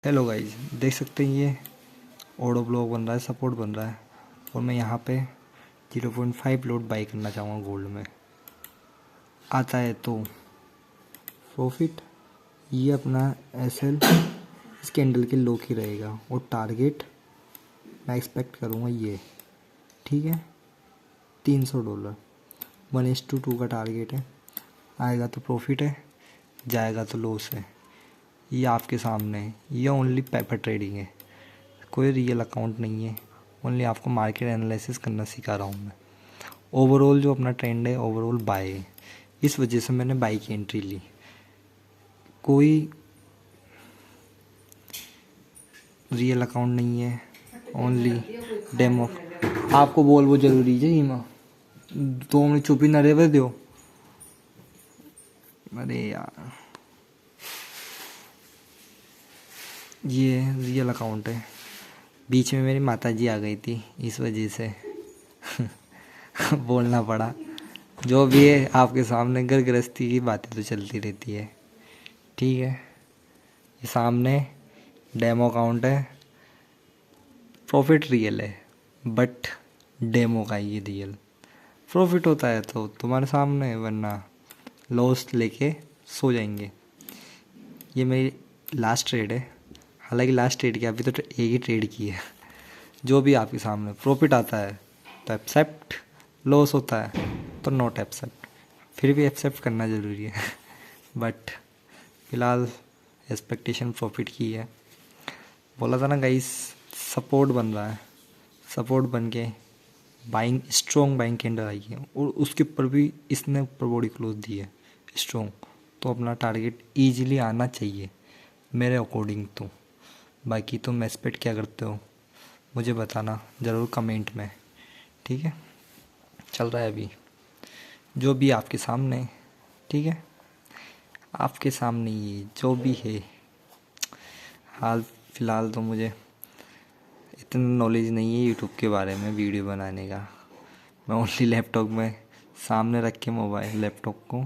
Hello guys, देख सकते हैं ये ऑडो ब्लॉक बन रहा है, सपोर्ट बन रहा है और मैं यहाँ पे 0.5 लोड बाई करना चाहूँगा गोल्ड में। आता है तो प्रॉफिट ये अपना एसएल इस कैंडल के लो की रहेगा और टारगेट मैं एक्सपेक्ट करूँगा ये, ठीक है, $300 1:2 का टारगेट है। आएगा तो प्रॉफिट है, जाएगा तो लॉस है। ये आपके सामने है, ये ओनली पेपर ट्रेडिंग है, कोई रियल अकाउंट नहीं है। ओनली आपको मार्केट एनालिसिस करना सिखा रहा हूँ मैं। ओवरऑल जो अपना ट्रेंड है ओवरऑल बाय है, इस वजह से मैंने बाई की एंट्री ली। कोई रियल अकाउंट नहीं है, ओनली डेमो। आपको बोल वो जरूरी है ही माँ 2 मिनट चुप ही ना रहे दो। अरे यार, ये रियल अकाउंट है। बीच में मेरी माताजी आ गई थी, इस वजह से बोलना पड़ा। जो भी है आपके सामने घर गृहस्थी की बातें तो चलती रहती है, ठीक है। ये सामने डेमो अकाउंट है, प्रॉफिट रियल है बट डेमो का ये रियल। प्रॉफिट होता है तो तुम्हारे सामने, वरना लॉस लेके सो जाएंगे। ये मेरी लास्ट ट्रेड है, हालांकि लास्ट ट्रेड की अभी तो एक ही ट्रेड की है। जो भी आपके सामने प्रॉफिट आता है तो एक्सेप्ट, लॉस होता है तो नॉट एक्सेप्ट। फिर भी एक्सेप्ट करना ज़रूरी है बट फ़िलहाल एक्सपेक्टेशन प्रॉफिट की है। बोला था ना गाइस, सपोर्ट बन रहा है, सपोर्ट बन के बाइंग स्ट्रॉन्ग बाइंग कैंडल आई है और उसके ऊपर भी इसने ऊपर बॉडी क्लोज दी है स्ट्रॉन्ग। तो अपना टारगेट ईजिली आना चाहिए मेरे अकॉर्डिंग तो। बाकी तुम एक्सपेक्ट क्या करते हो मुझे बताना ज़रूर कमेंट में, ठीक है। चल रहा है अभी जो भी आपके सामने, ठीक है, आपके सामने ये जो भी है। हाल फिलहाल तो मुझे इतना नॉलेज नहीं है यूट्यूब के बारे में वीडियो बनाने का। मैं ओनली लैपटॉप में सामने रख के लैपटॉप को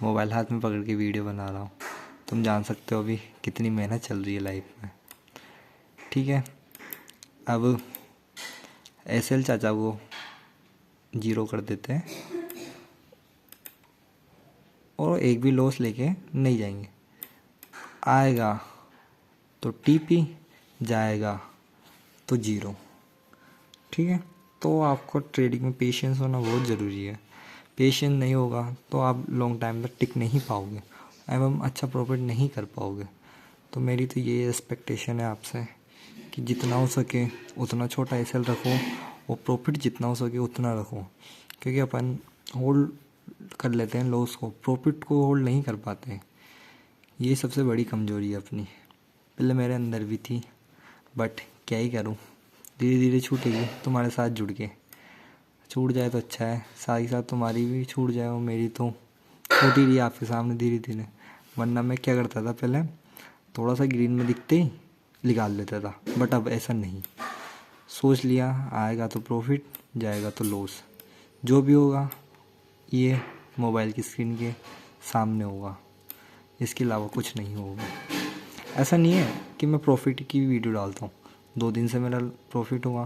मोबाइल हाथ में पकड़ के वीडियो बना रहा हूँ। तुम जान सकते हो अभी कितनी मेहनत चल रही है लाइफ में, ठीक है। अब एसएल चाचा को 0 कर देते हैं और एक भी लॉस लेके नहीं जाएंगे। आएगा तो टीपी, जाएगा तो 0, ठीक है। तो आपको ट्रेडिंग में पेशेंस होना बहुत ज़रूरी है। पेशेंस नहीं होगा तो आप लॉन्ग टाइम तक टिक नहीं पाओगे एवं अच्छा प्रॉफिट नहीं कर पाओगे। तो मेरी तो ये एक्सपेक्टेशन है आपसे कि जितना हो सके उतना छोटा एसएल रखो और प्रॉफिट जितना हो सके उतना रखो, क्योंकि अपन होल्ड कर लेते हैं लॉस को, प्रॉफिट को होल्ड नहीं कर पाते। ये सबसे बड़ी कमजोरी है अपनी, पहले मेरे अंदर भी थी बट क्या ही करूँ, धीरे धीरे छूटेगी तुम्हारे साथ जुड़ के। छूट जाए तो अच्छा है, साथ ही साथ तुम्हारी भी छूट जाए और मेरी तो छूट ही रही है आपके सामने धीरे धीरे। वरना मैं क्या करता था, पहले थोड़ा सा ग्रीन में दिखते ही निकाल लेता था, बट अब ऐसा नहीं। सोच लिया आएगा तो प्रॉफिट, जाएगा तो लॉस। जो भी होगा ये मोबाइल की स्क्रीन के सामने होगा, इसके अलावा कुछ नहीं होगा। ऐसा नहीं है कि मैं प्रॉफिट की वीडियो डालता हूँ, 2 दिन से मेरा प्रॉफिट हुआ,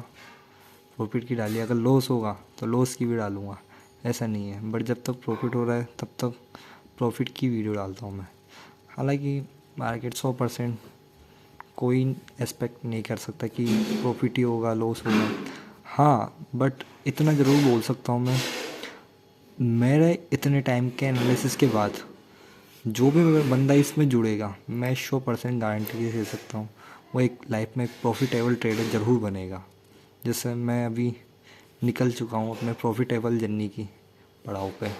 प्रॉफिट की डाली, अगर लॉस होगा तो लॉस की भी डालूँगा, ऐसा नहीं है। बट जब तक प्रॉफिट हो रहा है तब तक प्रॉफिट की वीडियो डालता हूँ मैं। हालांकि मार्केट 100% कोई एक्सपेक्ट नहीं कर सकता कि प्रॉफिट ही होगा लॉस होगा। हाँ, बट इतना ज़रूर बोल सकता हूँ मैं, मेरे इतने टाइम के एनालिसिस के बाद जो भी बंदा इसमें जुड़ेगा, मैं 100% गारंटी दे सकता हूँ वो एक लाइफ में एक प्रॉफिटेबल ट्रेडर ज़रूर बनेगा। जैसे मैं अभी निकल चुका हूँ अपने प्रॉफिटेबल जर्नी की पड़ाव पे।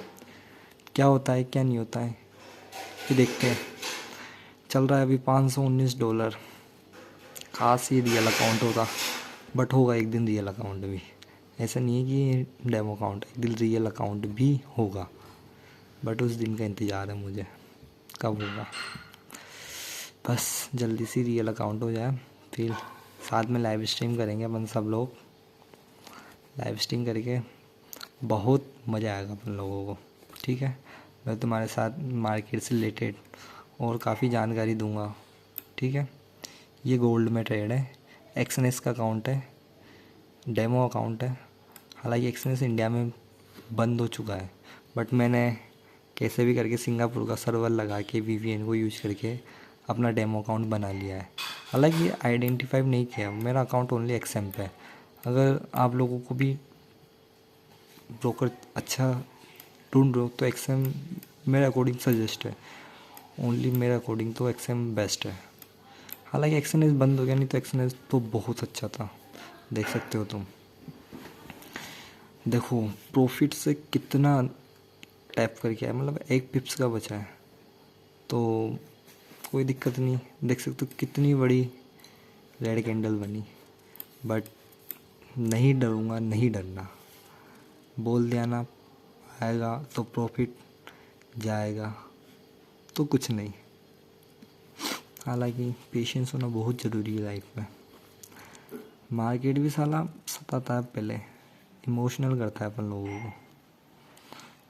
क्या होता है क्या नहीं होता है ये देखते हैं। चल रहा है अभी $519। खास ही रियल अकाउंट होगा बट होगा एक दिन रियल अकाउंट भी। ऐसा नहीं है कि ये डेमो अकाउंट, एक दिन रियल अकाउंट भी होगा, बट उस दिन का इंतज़ार है मुझे कब होगा। बस जल्दी से रियल अकाउंट हो जाए, फिर साथ में लाइव स्ट्रीम करेंगे अपन सब लोग। लाइव स्ट्रीम करके बहुत मज़ा आएगा अपन लोगों को, ठीक है। मैं तुम्हारे साथ मार्केट से रिलेटेड और काफ़ी जानकारी दूंगा, ठीक है। ये गोल्ड में ट्रेड है, एक्सएनएस का अकाउंट है, डेमो अकाउंट है। हालांकि एक्सएनएस इंडिया में बंद हो चुका है, बट मैंने कैसे भी करके सिंगापुर का सर्वर लगा के वीपीएन को यूज करके अपना डेमो अकाउंट बना लिया है। हालांकि आइडेंटिफाई नहीं किया, मेरा अकाउंट ओनली एक्सएम पे है। अगर आप लोगों को भी ब्रोकर अच्छा ढूंढ रहे हो तो एक्सएम मेरे अकॉर्डिंग सजेस्ट है, ओनली मेरे अकॉर्डिंग तो एक्सएम बेस्ट है। हालांकि एक्सएनएस बंद हो गया, नहीं तो एक्सएनएस तो बहुत अच्छा था, देख सकते हो तुम। देखो प्रॉफिट से कितना टैप करके आया, मतलब 1 पिप्स का बचा है, तो कोई दिक्कत नहीं। देख सकते हो कितनी बड़ी रेड कैंडल बनी, बट नहीं डरूंगा, नहीं डरना। बोल दिया ना, आएगा तो प्रॉफिट, जाएगा तो कुछ नहीं। हालांकि पेशेंस होना बहुत ज़रूरी है लाइफ में। मार्केट भी साला सताता है, पहले इमोशनल करता है अपन लोगों को।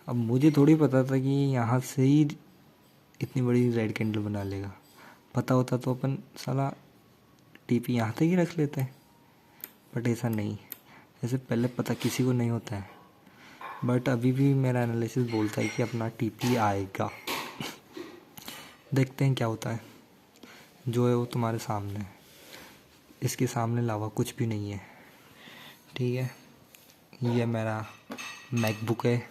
अब मुझे थोड़ी पता था कि यहाँ से ही इतनी बड़ी रेड कैंडल बना लेगा। पता होता तो अपन साला टीपी यहाँ तक ही रख लेते हैं, बट ऐसा नहीं। ऐसे पहले पता किसी को नहीं होता है, बट अभी भी मेरा एनालिसिस बोलता है कि अपना टीपी आएगा। देखते हैं क्या होता है। जो है वो तुम्हारे सामने है, इसके सामने अलावा कुछ भी नहीं है, ठीक है। ये मेरा मैकबुक है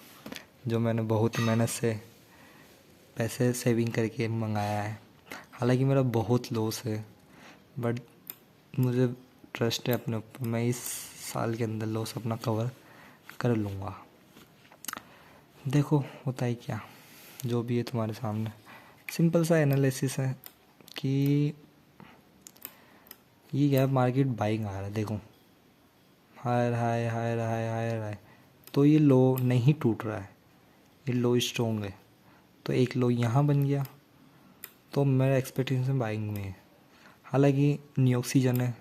जो मैंने बहुत मेहनत से पैसे सेविंग करके मंगाया है। हालांकि मेरा बहुत लॉस है, बट मुझे ट्रस्ट है अपने ऊपर, मैं इस साल के अंदर लॉस अपना कवर कर लूँगा। देखो होता है क्या, जो भी है तुम्हारे सामने। सिंपल सा एनालिसिस है कि ये क्या मार्केट बाइंग आ रहा है, देखो higher high higher high higher high, तो ये लो नहीं टूट रहा है, ये लो स्ट्रॉन्ग है। तो एक लो यहाँ बन गया, तो मेरा एक्सपेक्टेशन बाइंग में है। हालांकि न्यू ऑक्सीजन है,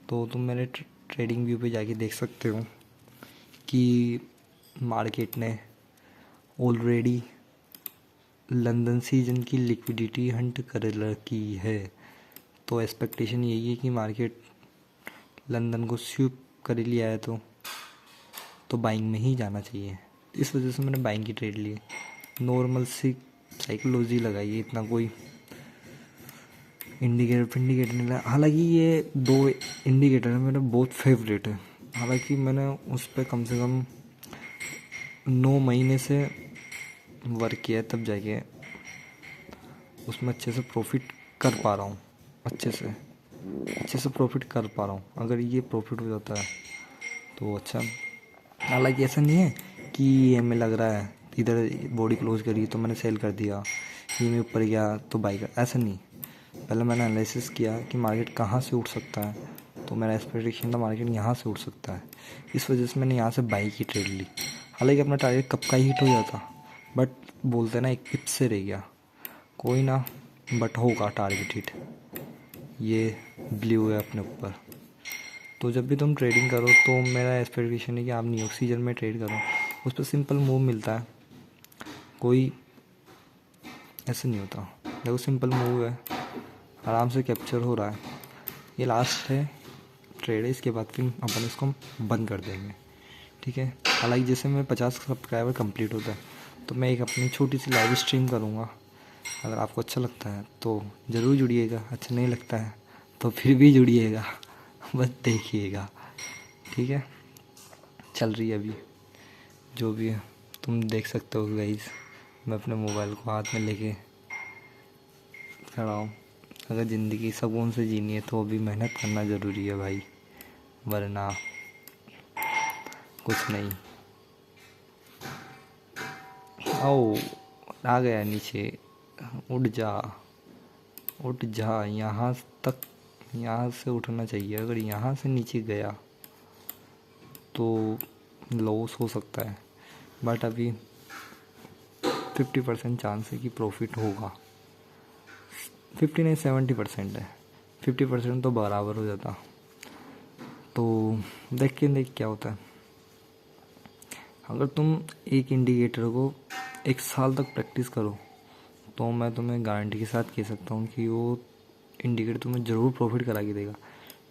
तो तुम मेरे ट्रेडिंग व्यू पे जाके देख सकते हो कि मार्केट ने ऑलरेडी लंदन सीजन की लिक्विडिटी हंट कर रखी है। तो एक्सपेक्टेशन यही है कि मार्केट लंदन को स्वीप कर लिया है, तो बाइंग में ही जाना चाहिए। इस वजह से मैंने बाइंग की ट्रेड ली। नॉर्मल सी साइकोलॉजी लगाई है, इतना कोई इंडिकेटर नहीं लगा। हालांकि ये 2 इंडिकेटर है मेरे बहुत फेवरेट है। हालांकि मैंने उस पर कम से कम 9 महीने से वर्क किया है, तब जाके उसमें अच्छे से प्रॉफिट कर पा रहा हूँ, अच्छे से प्रॉफिट कर पा रहा हूँ। अगर ये प्रॉफिट हो जाता है तो अच्छा। हालांकि ऐसा नहीं है कि हमें लग रहा है इधर बॉडी क्लोज करी तो मैंने सेल कर दिया, ये में ऊपर गया तो बाई कर, ऐसा नहीं। पहले मैंने एनालिसिस किया कि मार्केट कहाँ से उठ सकता है, तो मेरा एक्सपेक्टेशन था मार्केट यहाँ से उठ सकता है। इस वजह से मैंने यहाँ से बाई की ट्रेड ली। हालांकि अपना टारगेट कब का हिट हो जाता, बट बोलते ना 1 पिप से रह गया, कोई ना, बट होगा टारगेट हिट। ये ब्लू है अपने ऊपर। तो जब भी तुम ट्रेडिंग करो तो मेरा एक्सपेक्टेशन है कि आप न्यू ऑक्सीजन में ट्रेड करो, उस पर सिंपल मूव मिलता है, कोई ऐसे नहीं होता। देखो सिंपल मूव है, आराम से कैप्चर हो रहा है। ये लास्ट है ट्रेड है, इसके बाद फिर अपन इसको बंद कर देंगे, ठीक है। हालांकि जैसे मैं 50 सब्सक्राइबर कंप्लीट होता है तो मैं एक अपनी छोटी सी लाइव स्ट्रीम करूँगा। अगर आपको अच्छा लगता है तो ज़रूर जुड़िएगा, अच्छा नहीं लगता है तो फिर भी जुड़िएगा, बस देखिएगा, ठीक है। चल रही है अभी जो भी है, तुम देख सकते हो गाइस। मैं अपने मोबाइल को हाथ में लेके खड़ा हूँ। अगर ज़िंदगी सुकून से जीनी है तो अभी मेहनत करना ज़रूरी है भाई, वरना कुछ नहीं। आओ आ गया नीचे, उठ जा यहाँ तक, यहाँ से उठना चाहिए। अगर यहाँ से नीचे गया तो लॉस हो सकता है, बट अभी 50% चांस है कि प्रॉफिट होगा। 50 नहीं 70% है, 50% तो बराबर हो जाता। तो देख क्या होता है। अगर तुम एक इंडिकेटर को 1 साल तक प्रैक्टिस करो तो मैं तुम्हें गारंटी के साथ कह सकता हूँ कि वो इंडिकेटर तुम्हें ज़रूर प्रॉफिट करा के देगा।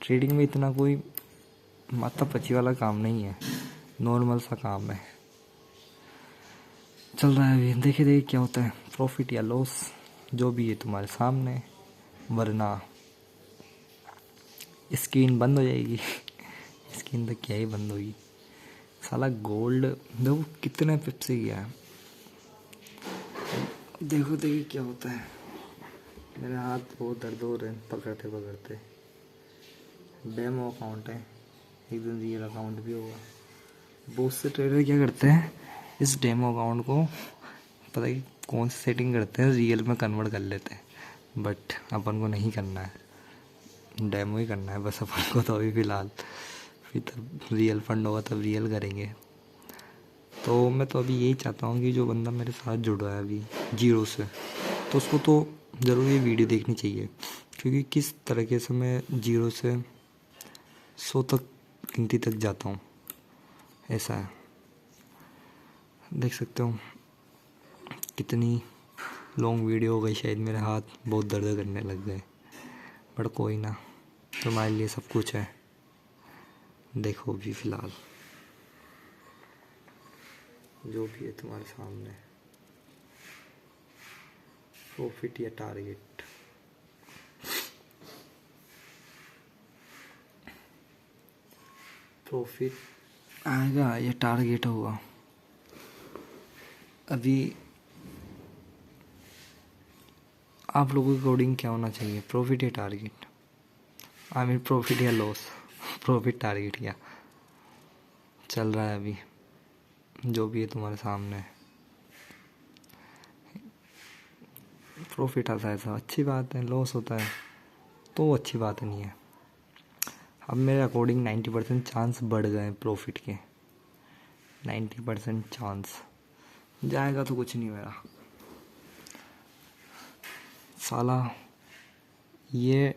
ट्रेडिंग में इतना कोई माथा पची वाला काम नहीं है, नॉर्मल सा काम है। चल रहा है अभी, देखे देखे क्या होता है, प्रॉफिट या लॉस जो भी है तुम्हारे सामने, वरना स्क्रीन बंद हो जाएगी। स्क्रीन तो क्या ही बंद होगी। साला गोल्ड देखो कितने पिप से गया है, देखो देखिए क्या होता है। मेरे हाथ बहुत दर्द हो रहे हैं पकड़ते पकड़ते। डेमो अकाउंट है, एक दिन रियल अकाउंट भी होगा। बहुत से ट्रेडर क्या करते हैं, इस डेमो अकाउंट को पता है कौन सी सेटिंग करते हैं, रियल में कन्वर्ट कर लेते हैं। बट अपन को नहीं करना है, डेमो ही करना है बस अपन को तो अभी फ़िलहाल। फिर तब रियल फंड होगा तब रियल करेंगे। तो मैं तो अभी यही चाहता हूँ कि जो बंदा मेरे साथ जुड़ा है अभी जीरो से, तो उसको तो ज़रूर ये वीडियो देखनी चाहिए, क्योंकि किस तरीके से मैं जीरो से 100 तक गिनती तक जाता हूँ, ऐसा है। देख सकते हो कितनी लॉन्ग वीडियो हो गई, शायद मेरे हाथ बहुत दर्द करने लग गए। बट कोई ना, तुम्हारे लिए सब कुछ है। देखो भी फ़िलहाल जो भी है तुम्हारे सामने, प्रॉफिट या टारगेट। प्रॉफिट आएगा या टारगेट होगा। अभी आप लोगों के अकॉर्डिंग क्या होना चाहिए, प्रॉफिट या टारगेट? आई मीन प्रॉफिट या लॉस, प्रॉफिट टारगेट क्या चल रहा है अभी, जो भी है तुम्हारे सामने। प्रॉफिट आता है तो अच्छी बात है, लॉस होता है तो अच्छी बात नहीं है। अब मेरे अकॉर्डिंग 90% चांस बढ़ गए हैं प्रॉफिट के, 90% चांस जाएगा तो कुछ नहीं मेरा। साला ये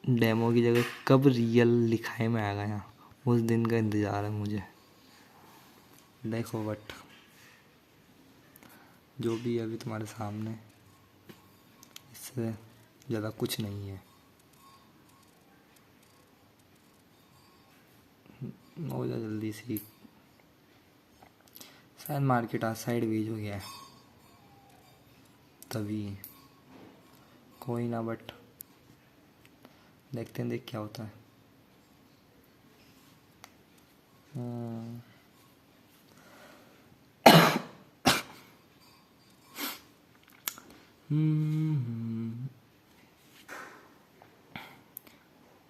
डेमो की जगह कब रियल लिखाई में आएगा यहाँ, उस दिन का इंतज़ार है मुझे। देखो बट जो भी है अभी तुम्हारे सामने, इससे ज़्यादा कुछ नहीं है। हो जा जल्दी सी, शायद मार्केट आज साइड वेज हो गया है तभी, कोई ना। बट देखते हैं, देख क्या होता है।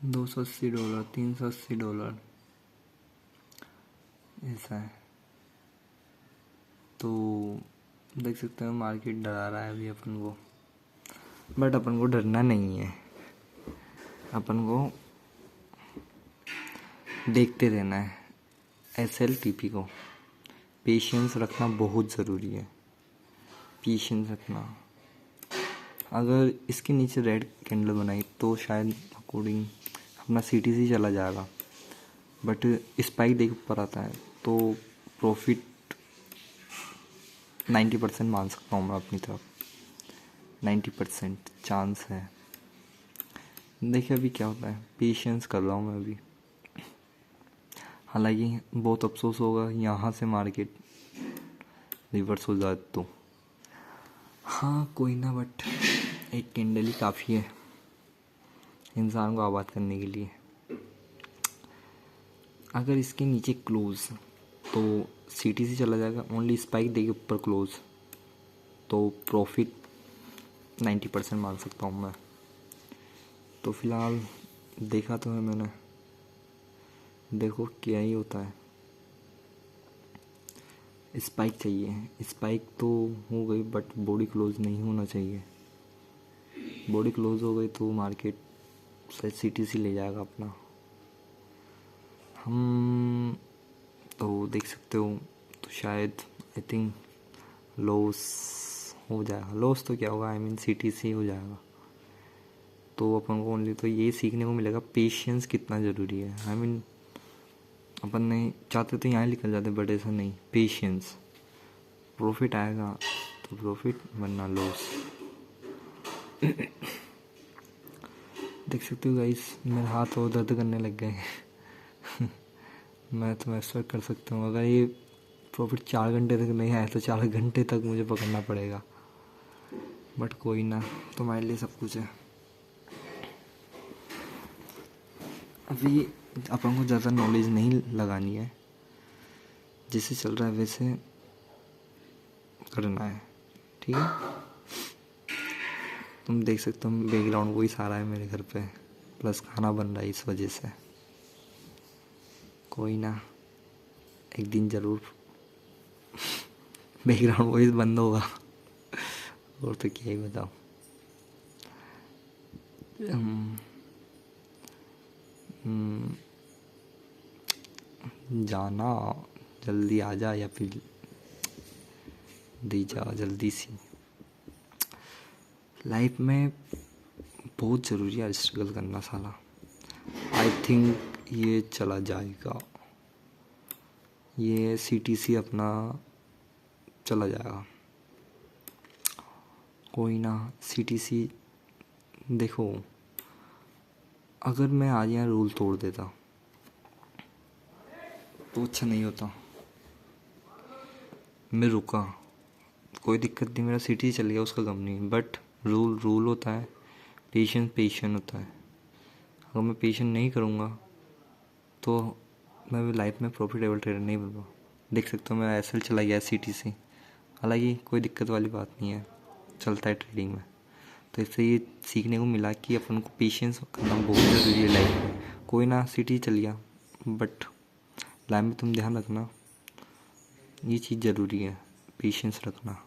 $280, $380 ऐसा है। तो देख सकते हो मार्केट डरा रहा है अभी अपन को, बट अपन को डरना नहीं है, अपन को देखते रहना है। SLTP को पेशेंस रखना बहुत ज़रूरी है, पेशेंस रखना। अगर इसके नीचे रेड कैंडल बनाई तो शायद अकॉर्डिंग अपना CTC चला जाएगा, बट स्पाइक देख ऊपर आता है तो प्रॉफिट 90% मान सकता हूँ मैं अपनी तरफ, 90% चांस है। देखिए अभी क्या होता है, पेशेंस कर रहा हूँ मैं अभी। हालांकि बहुत अफसोस होगा यहाँ से मार्केट रिवर्स हो जाए तो, हाँ कोई ना, बट एक कैंडल ही काफ़ी है इंसान को आबाद करने के लिए। अगर इसके नीचे क्लोज तो CTC चला जाएगा, ओनली स्पाइक देके ऊपर क्लोज तो प्रॉफिट 90% मान सकता हूँ मैं। तो फिलहाल देखा तो है मैंने, देखो क्या ही होता है। स्पाइक चाहिए, स्पाइक तो हो गई बट बॉडी क्लोज नहीं होना चाहिए। बॉडी क्लोज हो गई तो मार्केट शायद CTC ले जाएगा अपना। हम तो देख सकते हो, तो शायद आई थिंक लॉस हो जाएगा। लॉस तो क्या होगा, आई मीन CTC हो जाएगा। तो अपन को ओनली तो ये सीखने को मिलेगा पेशेंस कितना ज़रूरी है। आई मीन अपन नहीं चाहते तो यहाँ निकल जाते, बट ऐसा नहीं, पेशेंस। प्रॉफिट आएगा तो प्रॉफिट, वरना लॉस। देख सकते हो गाइस, मेरे हाथ और दर्द करने लग गए मैं तो एक्सपेक्ट कर सकता हूँ, अगर ये प्रॉफिट 4 घंटे तक नहीं आया तो 4 घंटे तक मुझे पकड़ना पड़ेगा, बट कोई ना, तुम्हारे लिए सब कुछ है। अभी अपन को ज़्यादा नॉलेज नहीं लगानी है, जैसे चल रहा है वैसे करना है, ठीक है। तुम देख सकते हो बैकग्राउंड वही सारा है मेरे घर पे, प्लस खाना बन रहा है इस वजह से। कोई ना, एक दिन ज़रूर बैकग्राउंड वॉइस बंद होगा और तो क्या ही बताऊँ। जाना, जल्दी आ जा या फिर दी जा जल्दी सी। लाइफ में बहुत ज़रूरी है स्ट्रगल करना साला। आई थिंक ये चला जाएगा, ये CTC अपना चला जाएगा। कोई ना, CTC देखो, अगर मैं आज यहाँ रूल तोड़ देता तो अच्छा नहीं होता। मैं रुका, कोई दिक्कत नहीं, मेरा CTC चल गया, उसका गम नहीं, बट रूल रूल होता है, पेशेंस होता है। अगर मैं पेशेंस नहीं करूँगा तो मैं लाइफ में प्रॉफिटेबल ट्रेडर नहीं बन पाऊँ। देख सकते हो मेरा SL चला गया CTC, हालांकि कोई दिक्कत वाली बात नहीं है, चलता है ट्रेडिंग में। तो इससे ये सीखने को मिला कि अपन को पेशेंस करना बहुत ज़रूरी है लाइफ में। कोई ना, CTC चल गया, बट लाइफ में तुम ध्यान रखना, ये चीज़ ज़रूरी है, पेशेंस रखना।